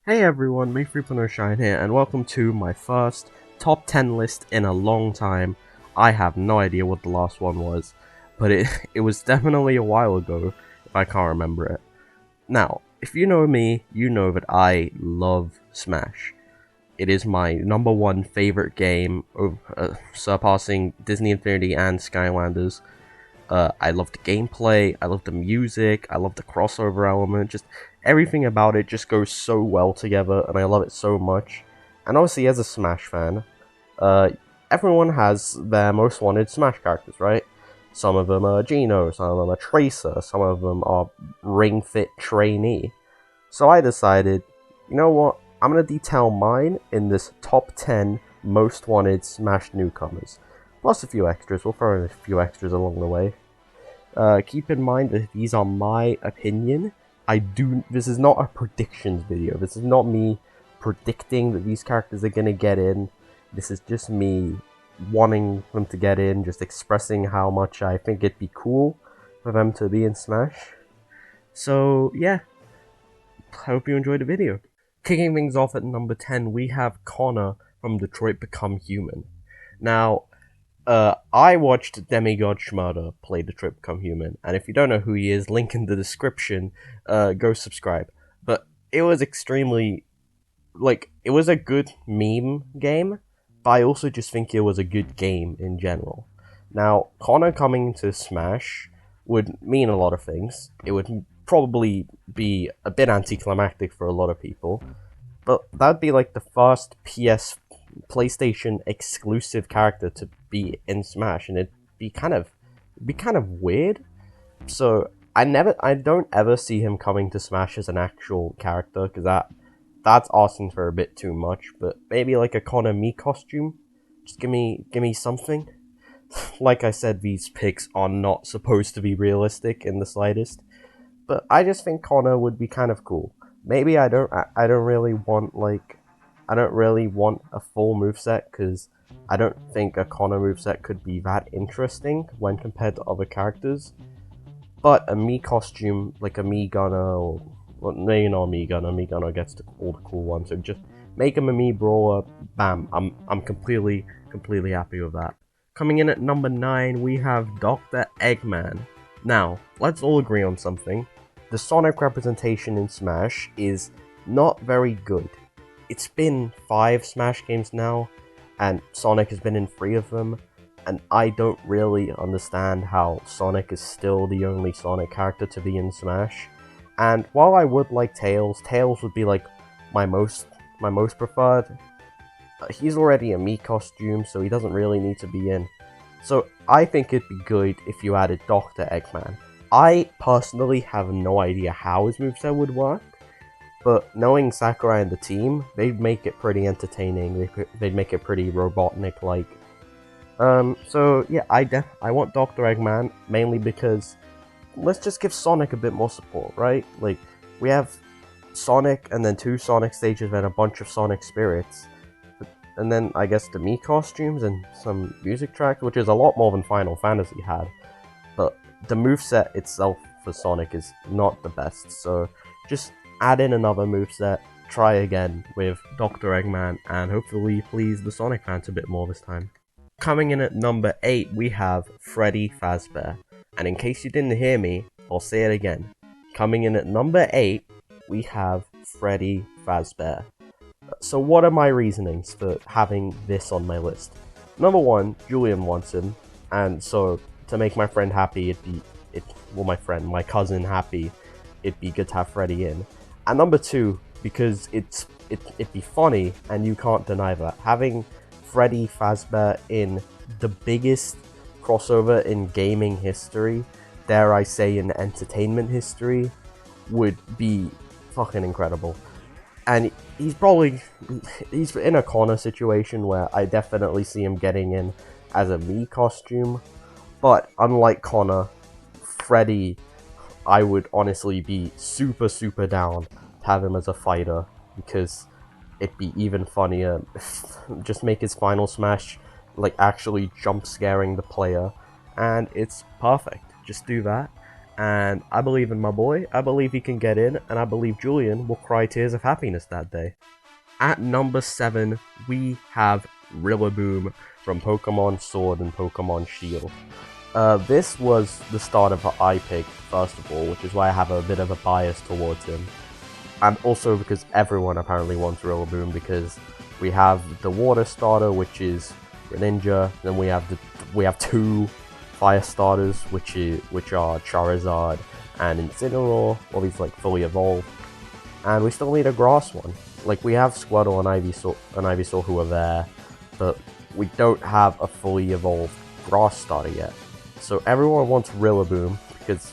Hey everyone, me Shine here, and welcome to my first top 10 list in a long time. I have no idea what the last one was, but it was definitely a while ago, if I can't remember it. Now, if you know me, you know that I love Smash. It is my number one favorite game, surpassing Disney Infinity and Skylanders. I love the gameplay, I love the music, I love the crossover element, just everything about it just goes so well together, and I love it so much. And obviously, as a Smash fan, uh, everyone has their most wanted Smash characters, right? Some of them are Geno, some of them are Tracer, some of them are Ring Fit Trainee. So I decided, you know what, I'm going to detail mine in this top 10 most wanted Smash newcomers. Plus a few extras, we'll throw in a few extras along the way. Keep in mind that these are my opinion. This is not a predictions video. This is not me predicting that these characters are gonna get in. This is just me wanting them to get in, just expressing how much I think it'd be cool for them to be in Smash. So, yeah. I hope you enjoyed the video. Kicking things off at number 10, we have Connor from Detroit Become Human. Now, I watched Demigod Schmurder play Detroit Become Human, and if you don't know who he is, link in the description, go subscribe. But it was extremely, it was a good meme game, but I also just think it was a good game in general. Now, Connor coming to Smash would mean a lot of things. It would probably be a bit anticlimactic for a lot of people, but that'd be like the first PlayStation exclusive character to be in Smash, and it'd be kind of weird. So I don't ever see him coming to Smash as an actual character, because that's asking for a bit too much. But maybe like a Connor Me costume, just give me something. Like I said, these picks are not supposed to be realistic in the slightest, but I just think Connor would be kind of cool. Maybe I don't really want a full moveset, because I don't think a Connor moveset could be that interesting when compared to other characters. But a me costume, like a me gunner, or well, maybe not a me gunner. Me gunner gets all the cool ones. So just make him a me brawler. Bam! I'm completely happy with that. Coming in at number 9, we have Dr. Eggman. Now, let's all agree on something. The Sonic representation in Smash is not very good. It's been 5 Smash games now, and Sonic has been in 3 of them, and I don't really understand how Sonic is still the only Sonic character to be in Smash. And while I would like Tails would be like my most preferred. He's already a Mii costume, so he doesn't really need to be in. So I think it'd be good if you added Dr. Eggman. I personally have no idea how his moveset would work, but knowing Sakurai and the team, they'd make it pretty entertaining. They'd make it pretty Robotnik-like. So yeah, I want Dr. Eggman mainly because let's just give Sonic a bit more support, right? Like, we have Sonic and then 2 Sonic stages and a bunch of Sonic spirits. And then I guess the Mii costumes and some music tracks, which is a lot more than Final Fantasy had. But the moveset itself for Sonic is not the best, so just add in another moveset, try again with Dr. Eggman, and hopefully please the Sonic fans a bit more this time. Coming in at number 8, we have Freddy Fazbear. And in case you didn't hear me, I'll say it again. Coming in at number 8, we have Freddy Fazbear. So what are my reasonings for having this on my list? Number 1, Julian wants him, and so to make my friend happy, my cousin happy, it'd be good to have Freddy in. And number 2, because it'd be funny, and you can't deny that. Having Freddy Fazbear in the biggest crossover in gaming history, dare I say in entertainment history, would be fucking incredible. And he's in a Connor situation where I definitely see him getting in as a Mii costume, but unlike Connor, Freddy, I would honestly be super down to have him as a fighter, because it'd be even funnier. Just make his final smash like actually jump scaring the player, and it's perfect. Just do that. And I believe in my boy, I believe he can get in, and I believe Julian will cry tears of happiness that day. At number 7, we have Rilaboom from Pokemon Sword and Pokemon Shield. This was the starter that I picked, first of all, which is why I have a bit of a bias towards him. And also because everyone apparently wants Rilaboom, because we have the water starter, which is Greninja, then we have two fire starters, which are Charizard and Incineroar, all these like fully evolved. And we still need a grass one. Like, we have Squirtle and Ivysaur who are there, but we don't have a fully evolved grass starter yet. So everyone wants Rillaboom, because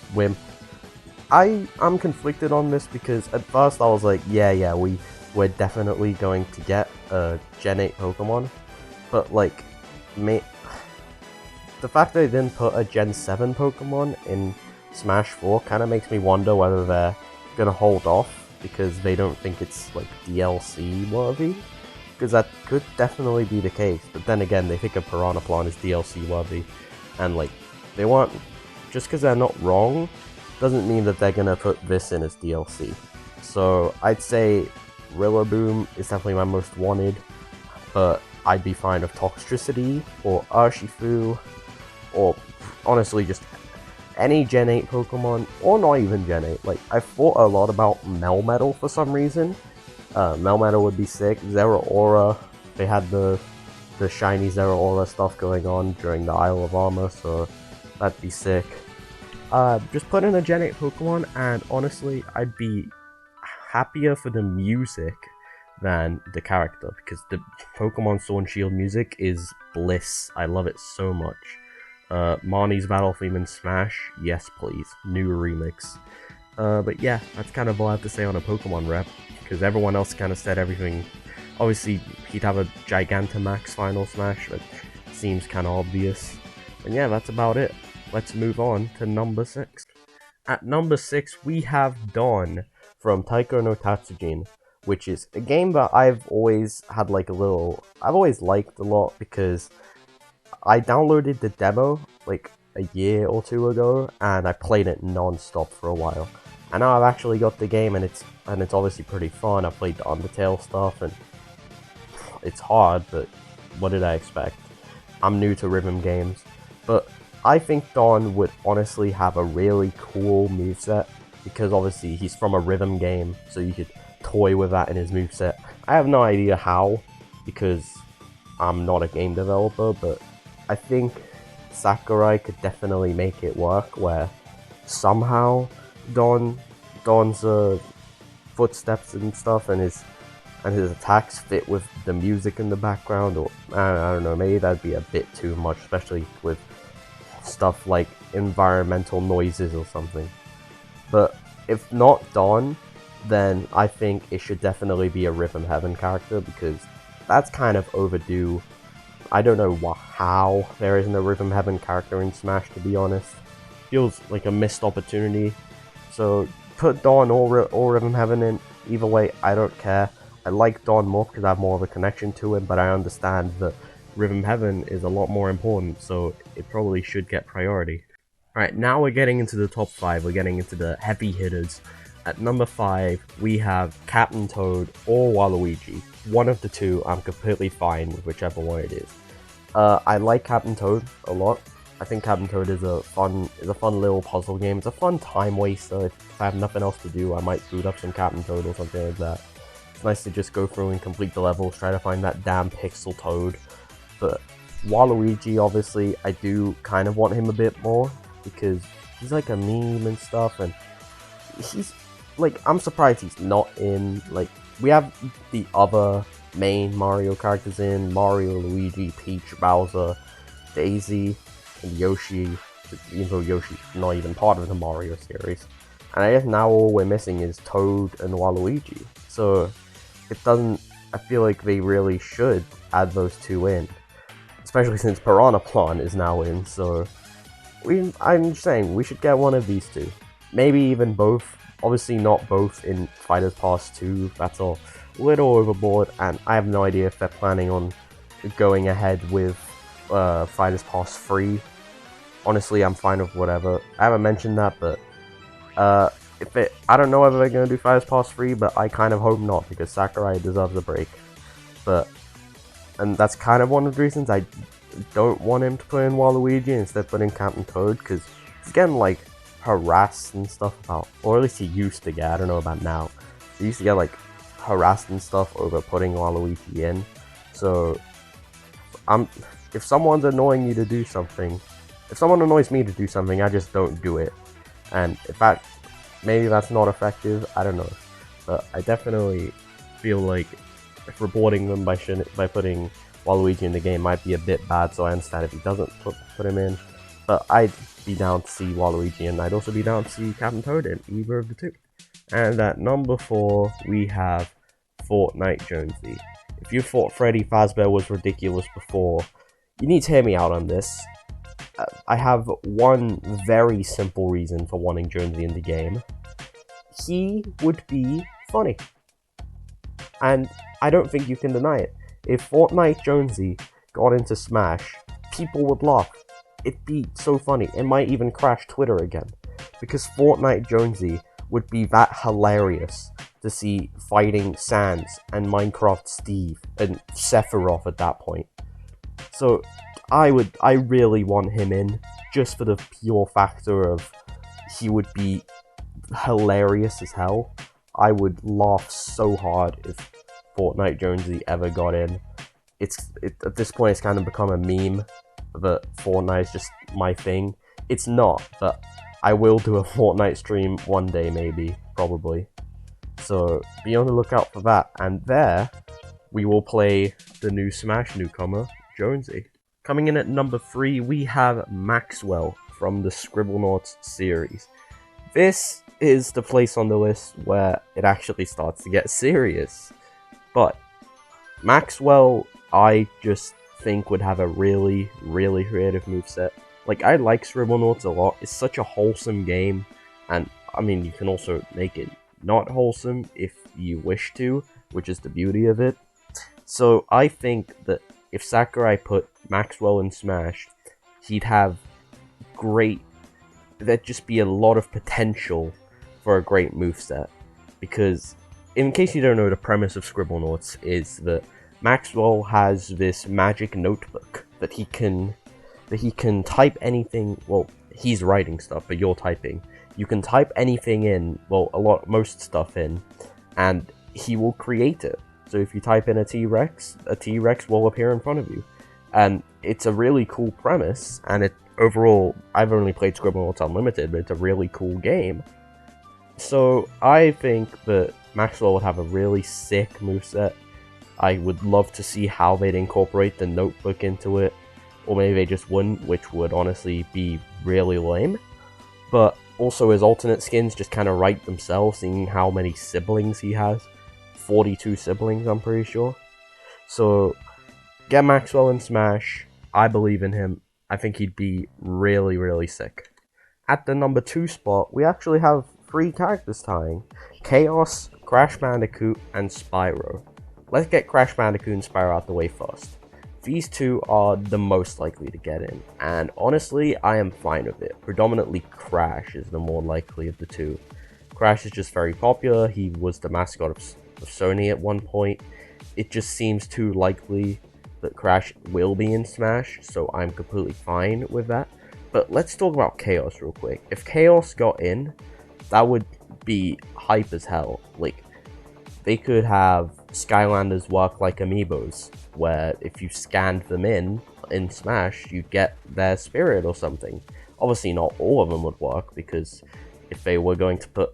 I'm conflicted on this, because at first I was like, yeah, we're definitely going to get a Gen 8 Pokemon, but like, the fact they didn't put a Gen 7 Pokemon in Smash 4 kind of makes me wonder whether they're gonna hold off because they don't think it's like DLC worthy, because that could definitely be the case. But then again, they think a Piranha is DLC worthy, and like, they want, just because they're not wrong doesn't mean that they're gonna put this in as DLC. So I'd say Rillaboom is definitely my most wanted, but I'd be fine with Toxtricity or Urshifu, or honestly just any Gen 8 Pokemon, or not even Gen 8. Like, I thought a lot about Melmetal for some reason. Melmetal would be sick. Zeraora, they had the shiny Zeraora stuff going on during the Isle of Armor, so that'd be sick. Just put in a Gen 8 Pokemon, and honestly, I'd be happier for the music than the character, because the Pokemon Sword and Shield music is bliss. I love it so much. Marnie's Battle Theme in Smash, yes please, new remix. But yeah, that's kind of all I have to say on a Pokemon rep, because everyone else kind of said everything. Obviously, he'd have a Gigantamax Final Smash, but seems kind of obvious. And yeah, that's about it. Let's move on to number 6. At number 6, we have Dawn from Taiko no Tatsujin, which is a game that I've always had like I've always liked a lot, because I downloaded the demo like a year or two ago, and I played it non-stop for a while. And now I've actually got the game, and it's obviously pretty fun. I played the Undertale stuff, and it's hard, but what did I expect? I'm new to rhythm games, but I think Dawn would honestly have a really cool moveset, because obviously he's from a rhythm game, so you could toy with that in his moveset. I have no idea how, because I'm not a game developer, but I think Sakurai could definitely make it work, where somehow Dawn's footsteps and stuff and his attacks fit with the music in the background, or I don't know, maybe that'd be a bit too much, especially with stuff like environmental noises or something. But if not Dawn, then I think it should definitely be a Rhythm Heaven character, because that's kind of overdue. I don't know how there isn't a Rhythm Heaven character in Smash, to be honest. Feels like a missed opportunity. So put Dawn or Rhythm Heaven in. Either way, I don't care. I like Dawn more because I have more of a connection to him, but I understand that Rhythm Heaven is a lot more important, so it probably should get priority. Alright, now we're getting into the top 5. We're getting into the heavy hitters. At number 5, we have Captain Toad or Waluigi. One of the two, I'm completely fine with whichever one it is. I like Captain Toad a lot. I think Captain Toad is a fun little puzzle game. It's a fun time waster. If I have nothing else to do, I might boot up some Captain Toad or something like that. It's nice to just go through and complete the levels, try to find that damn pixel Toad. But Waluigi, obviously, I do kind of want him a bit more, because he's like a meme and stuff, and he's like, I'm surprised he's not in, like, we have the other main Mario characters in, Mario, Luigi, Peach, Bowser, Daisy, and Yoshi, even though Yoshi's not even part of the Mario series. And I guess now all we're missing is Toad and Waluigi. So it doesn't, I feel like they really should add those two in. Especially since Piranha is now in, so I'm saying we should get one of these two. Maybe even both. Obviously not both in Fighters Pass 2, that's a little overboard, and I have no idea if they're planning on going ahead with Fighters Pass 3. Honestly, I'm fine with whatever. I haven't mentioned that, but I don't know whether they're gonna do Fires Past 3, but I kind of hope not, because Sakurai deserves a break. And that's kind of one of the reasons I don't want him to put in Waluigi instead put in Captain Toad, because he's getting like harassed and stuff about, or at least he used to get, I don't know about now. He used to get like harassed and stuff over putting Waluigi in. So if someone's annoying you to do something, if someone annoys me to do something, I just don't do it. And in fact, maybe that's not effective, I don't know. But I definitely feel like rewarding them by putting Waluigi in the game might be a bit bad, so I understand if he doesn't put him in. But I'd be down to see Waluigi, and I'd also be down to see Captain Toad in either of the two. And at number 4, we have Fortnite Jonesy. If you thought Freddy Fazbear was ridiculous before, you need to hear me out on this. I have one very simple reason for wanting Jonesy in the game. He would be funny. And I don't think you can deny it. If Fortnite Jonesy got into Smash, people would laugh. It'd be so funny. It might even crash Twitter again. Because Fortnite Jonesy would be that hilarious to see fighting Sans and Minecraft Steve and Sephiroth at that point. So I really want him in, just for the pure factor of he would be hilarious as hell. I would laugh so hard if Fortnite Jonesy ever got in. At this point it's kind of become a meme that Fortnite is just my thing. It's not, but I will do a Fortnite stream one day, maybe, probably. So be on the lookout for that. And there, we will play the new Smash newcomer, Jonesy. Coming in at number 3, we have Maxwell from the Scribblenauts series. This is the place on the list where it actually starts to get serious. But Maxwell, I just think would have a really, really creative moveset. Like, I like Scribblenauts a lot. It's such a wholesome game, and I mean, you can also make it not wholesome if you wish to, which is the beauty of it. So I think that if Sakurai put Maxwell in Smash, he'd have there'd just be a lot of potential for a great moveset. Because, in case you don't know, the premise of Scribblenauts is that Maxwell has this magic notebook that he can type anything. Well, he's writing stuff, but you're typing. You can type anything in, well, most stuff in, and he will create it. So if you type in a T-Rex will appear in front of you. And it's a really cool premise, and overall, I've only played Scribblenauts Unlimited, but it's a really cool game. So I think that Maxwell would have a really sick moveset. I would love to see how they'd incorporate the notebook into it, or maybe they just wouldn't, which would honestly be really lame. But also his alternate skins just kind of write themselves, seeing how many siblings he has. 42 siblings, I'm pretty sure. So get Maxwell in Smash. I believe in him. I think he'd be really, really sick. At the number 2 spot, we actually have 3 characters tying. Chaos, Crash Bandicoot, and Spyro. Let's get Crash Bandicoot and Spyro out the way first. These two are the most likely to get in, and honestly, I am fine with it. Predominantly Crash is the more likely of the two. Crash is just very popular. He was the mascot of Sony at one point. It just seems too likely that Crash will be in Smash, so I'm completely fine with that. But let's talk about Chaos real quick. If Chaos got in, that would be hype as hell. Like, they could have Skylanders work like amiibos, where if you scanned them in Smash, you'd get their spirit or something. Obviously not all of them would work, because if they were going to put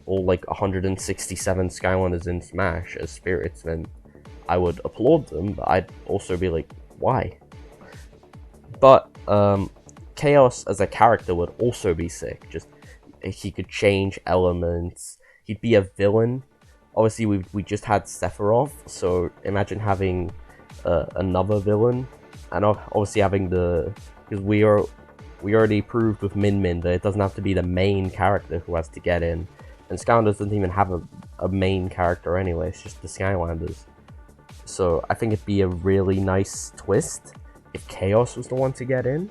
all like 167 Skylanders in Smash as spirits, then I would applaud them, but I'd also be like, why? But Chaos as a character would also be sick. Just, he could change elements. He'd be a villain. Obviously, we just had Sephiroth, so imagine having another villain, and obviously having because we already proved with Min Min that it doesn't have to be the main character who has to get in, and Skylanders doesn't even have a main character anyway. It's just the Skylanders. So I think it'd be a really nice twist if Chaos was the one to get in.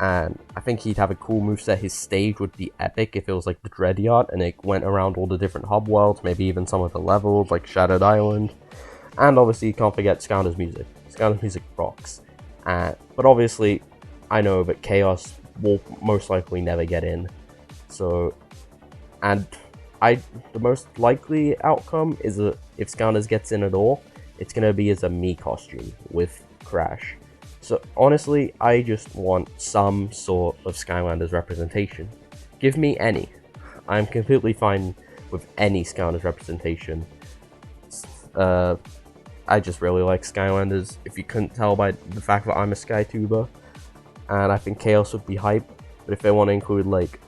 and I think he'd have a cool moveset. His stage would be epic if it was like the Dreadyard and it went around all the different hub worlds, maybe even some of the levels like Shattered Island. And obviously you can't forget Scounder's music. Scounder's music rocks. But obviously I know that Chaos will most likely never get in. So, and the most likely outcome is that if Scounders gets in at all, it's gonna be as a me costume with Crash. So honestly, I just want some sort of Skylanders representation. Give me any. I'm completely fine with any Skylanders representation. I just really like Skylanders, if you couldn't tell by the fact that I'm a SkyTuber. And I think Chaos would be hype, but if they want to include like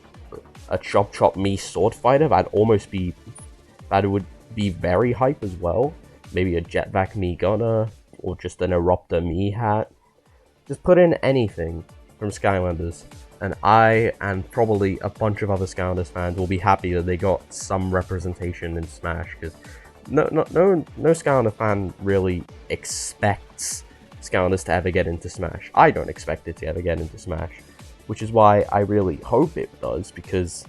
a Chop Chop Me sword fighter, that would be very hype as well. Maybe a Jetpack Me Gunner, or just an Eruptor Me hat. Just put in anything from Skylanders, and I, and probably a bunch of other Skylanders fans, will be happy that they got some representation in Smash, because no Skylander fan really expects Skylanders to ever get into Smash. I don't expect it to ever get into Smash, which is why I really hope it does, because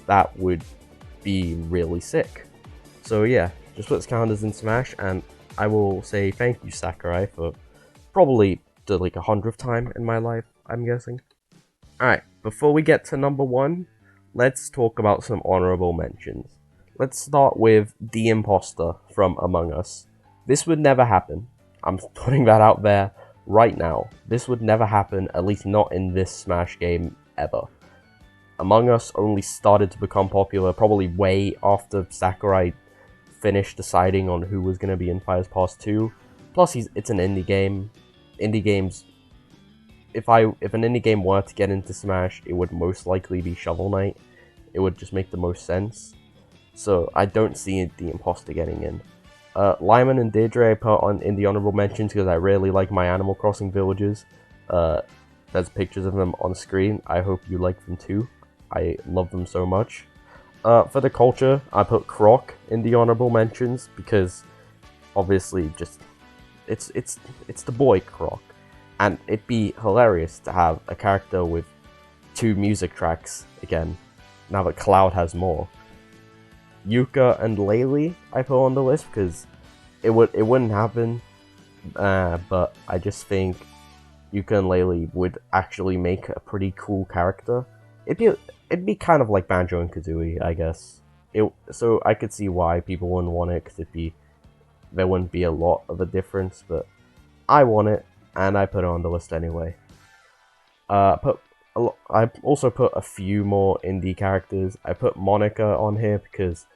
that would be really sick. So yeah, just put Skylanders in Smash, and I will say thank you, Sakurai, for probably the like 100th time in my life, I'm guessing. Alright, before we get to number 1, let's talk about some honorable mentions. Let's start with the Imposter from Among Us. This would never happen. I'm putting that out there right now. This would never happen, at least not in this Smash game ever. Among Us only started to become popular probably way after Sakurai finished deciding on who was going to be in Fires Pass 2. Plus, it's an indie game. Indie games, if an indie game were to get into Smash, it would most likely be Shovel Knight. It would just make the most sense. So I don't see the Imposter getting in. Lyman and Deirdre I put in the honorable mentions because I really like my Animal Crossing villages. There's pictures of them on screen. I hope you like them too. I love them so much. For the culture, I put Croc in the honorable mentions because obviously just it's the boy Croc, and it'd be hilarious to have a character with 2 music tracks again, now that Cloud has more. Yuka and Laylee I put on the list because it wouldn't happen, but I just think Yuka and Laylee would actually make a pretty cool character. It'd be kind of like Banjo and Kazooie, I guess. So I could see why people wouldn't want it, because there wouldn't be a lot of a difference, but I want it, and I put it on the list anyway. I also put a few more indie characters. I put Monica on here because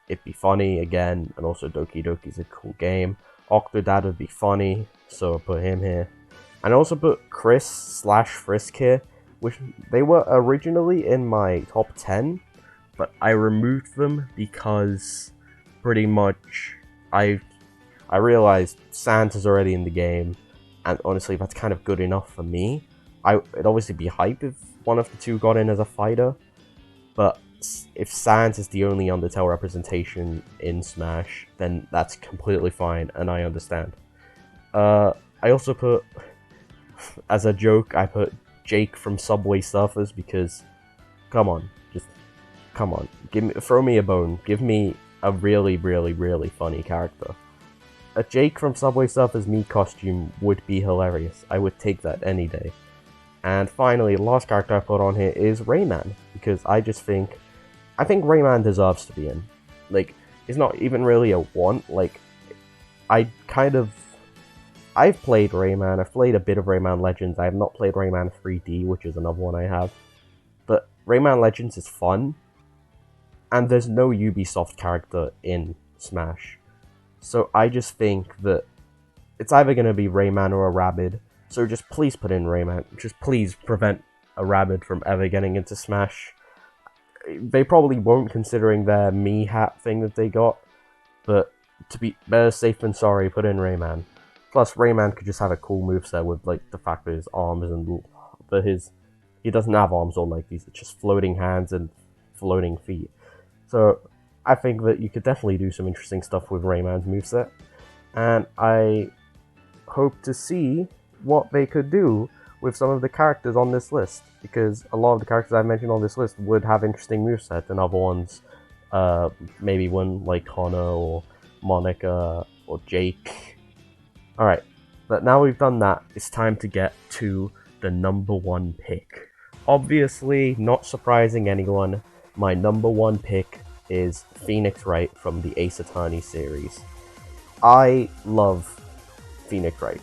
it'd be funny again, and also Doki Doki's a cool game. Octodad would be funny, so I put him here. And I also put Chris / Frisk here, which they were originally in my top 10, but I removed them because pretty much I realized Sans is already in the game, and honestly that's kind of good enough for me. It'd obviously be hype if one of the 2 got in as a fighter, but if Sans is the only Undertale representation in Smash, then that's completely fine, and I understand. I also put, as a joke, I put Jake from Subway Surfers because, come on, throw me a bone, give me a really, really, really funny character. A Jake from Subway Surfers me costume would be hilarious. I would take that any day. And finally, the last character I put on here is Rayman, because I think Rayman deserves to be in. Like, it's not even really a want. Like, I've played Rayman. I've played a bit of Rayman Legends. I have not played Rayman 3D, which is another one I have. But Rayman Legends is fun, and there's no Ubisoft character in Smash. So I just think that it's either going to be Rayman or a Rabid. So just please put in Rayman. Just please prevent a Rabid from ever getting into Smash. They probably won't, considering their me hat thing that they got. But to be better safe than sorry, put in Rayman. Plus, Rayman could just have a cool moveset with like the fact that his arms and he doesn't have arms or legs. He's just floating hands and floating feet. So I think that you could definitely do some interesting stuff with Rayman's moveset, and I hope to see what they could do with some of the characters on this list, because a lot of the characters I mentioned on this list would have interesting movesets, and other ones, maybe one like Connor or Monica or Jake. Alright, but now we've done that, it's time to get to the number one pick. Obviously, not surprising anyone, my number one pick is Phoenix Wright from the Ace Attorney series. I love Phoenix Wright.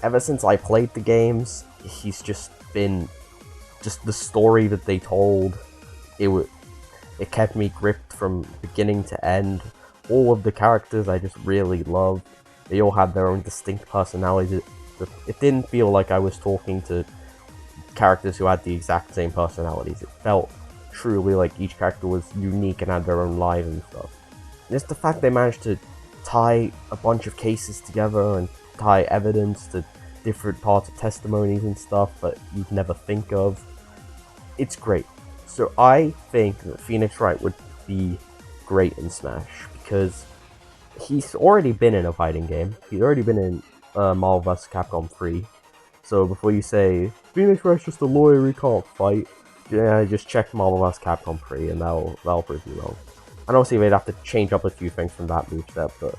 Ever since I played the games, he's just been, the story that they told, it kept me gripped from beginning to end. All of the characters I just really loved. They all had their own distinct personalities. It didn't feel like I was talking to characters who had the exact same personalities. It felt truly like each character was unique and had their own lives and stuff. And just the fact they managed to tie a bunch of cases together and tie evidence to different parts of testimonies and stuff that you'd never think of. It's great. So I think that Phoenix Wright would be great in Smash, because he's already been in a fighting game. He's already been in Marvel vs. Capcom 3. So before you say, Phoenix Wright's just a lawyer, he can't fight, yeah, just check Marvel vs. Capcom 3 and that'll prove you wrong. And obviously they'd have to change up a few things from that moveset, but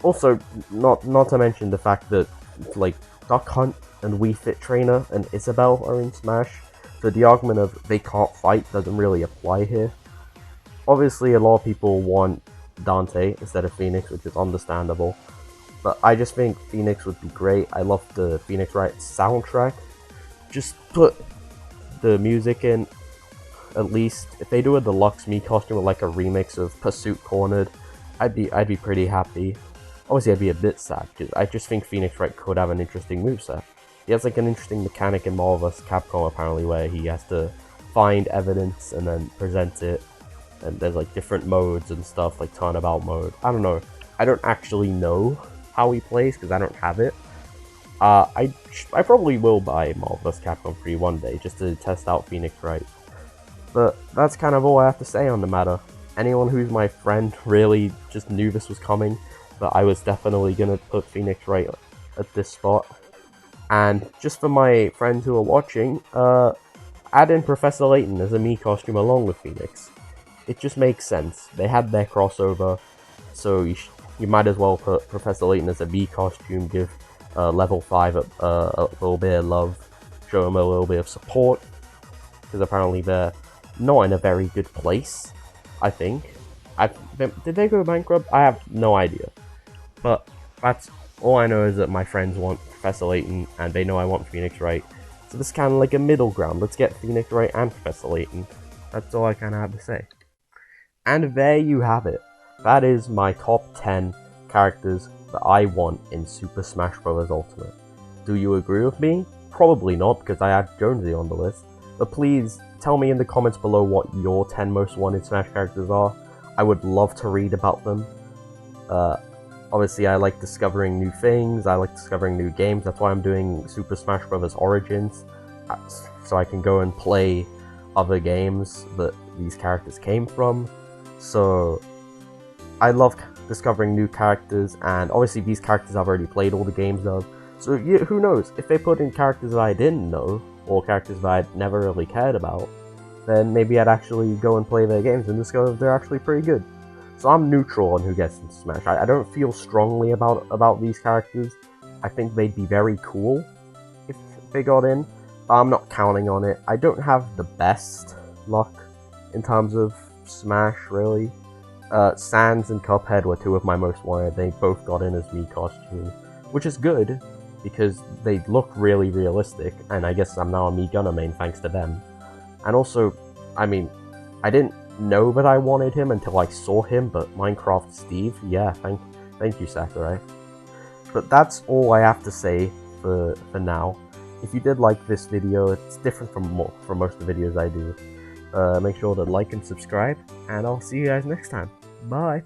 also, not to mention the fact that, like, Duck Hunt and Wii Fit Trainer and Isabelle are in Smash, so the argument of they can't fight doesn't really apply here. Obviously, a lot of people want Dante instead of Phoenix, which is understandable, but I just think Phoenix would be great. I love the Phoenix Wright soundtrack. Just put the music in, at least. If they do a deluxe Mii costume with like a remix of Pursuit Cornered, I'd be pretty happy. Obviously, I'd be a bit sad, because I just think Phoenix Wright could have an interesting moveset. He has like an interesting mechanic in Marvel vs. Capcom apparently, where he has to find evidence and then present it, and there's like different modes and stuff, like turnabout mode. I don't know. I don't actually know how he plays, because I don't have it. I probably will buy Marvel vs. Capcom 3 one day, just to test out Phoenix Wright. But that's kind of all I have to say on the matter. Anyone who's my friend really just knew this was coming, but I was definitely gonna put Phoenix Wright at this spot. And just for my friends who are watching, add in Professor Layton as a Mii costume along with Phoenix. It just makes sense. They had their crossover, so you might as well put Professor Layton as a Mii costume, give level 5 a little bit of love, show him a little bit of support, because apparently they're not in a very good place, I think. Did they go bankrupt? I have no idea. But that's all I know, is that my friends want Professor Layton, and they know I want Phoenix Wright. So this is kind of like a middle ground. Let's get Phoenix Wright and Professor Layton. That's all I kind of have to say. And there you have it. That is my top 10 characters that I want in Super Smash Bros. Ultimate. Do you agree with me? Probably not, because I have Jonesy on the list. But please, tell me in the comments below what your 10 most wanted Smash characters are. I would love to read about them. Obviously, I like discovering new things, I like discovering new games. That's why I'm doing Super Smash Bros. Origins, so I can go and play other games that these characters came from. So I love discovering new characters, and obviously these characters I've already played all the games of. So who knows, if they put in characters that I didn't know, or characters that I'd never really cared about, then maybe I'd actually go and play their games and discover they're actually pretty good. So I'm neutral on who gets into Smash. I don't feel strongly about these characters. I think they'd be very cool if they got in. I'm not counting on it. I don't have the best luck in terms of Smash, really. Sans and Cuphead were two of my most wanted. They both got in as Mii costumes, which is good, because they look really realistic, and I guess I'm now a Mii Gunner main thanks to them. And also, I mean, I didn't know that I wanted him until I saw him, but Minecraft Steve, yeah, thank you, Sakurai. But that's all I have to say for now. If you did like this video, it's different from most of the videos I do. Make sure to like and subscribe, and I'll see you guys next time. Bye!